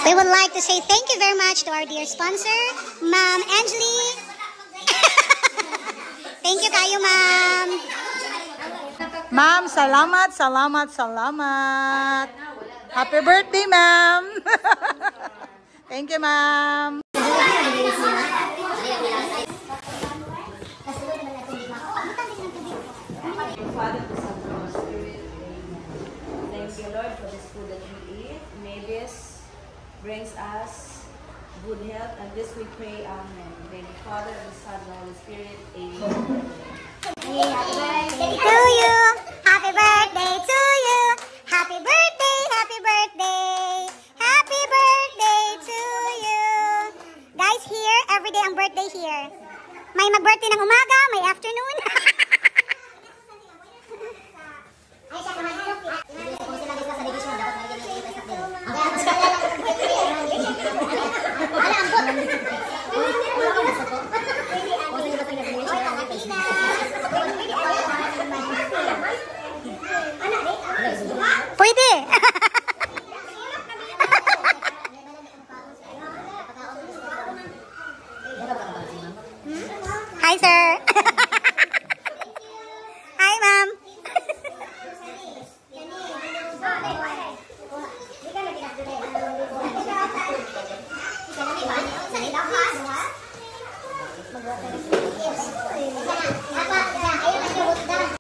We would like to say thank you very much to our dear sponsor, Ma'am Angeli. Thank you kayo, ma'am. Ma'am, salamat, salamat, salamat. Happy birthday, ma'am. Thank you, ma'am. Father, the Son, and the Spirit. Thank you, Lord, for this food that we eat. May this brings us good health, and this we pray, amen. May the Father, and the Son, and the Holy Spirit, amen. To you. Happy birthday to you. Happy birthday, happy birthday. Happy birthday to you. Guys, here, everyday ang birthday here. May mag-birthday ng umaga, may afternoon. Pwede.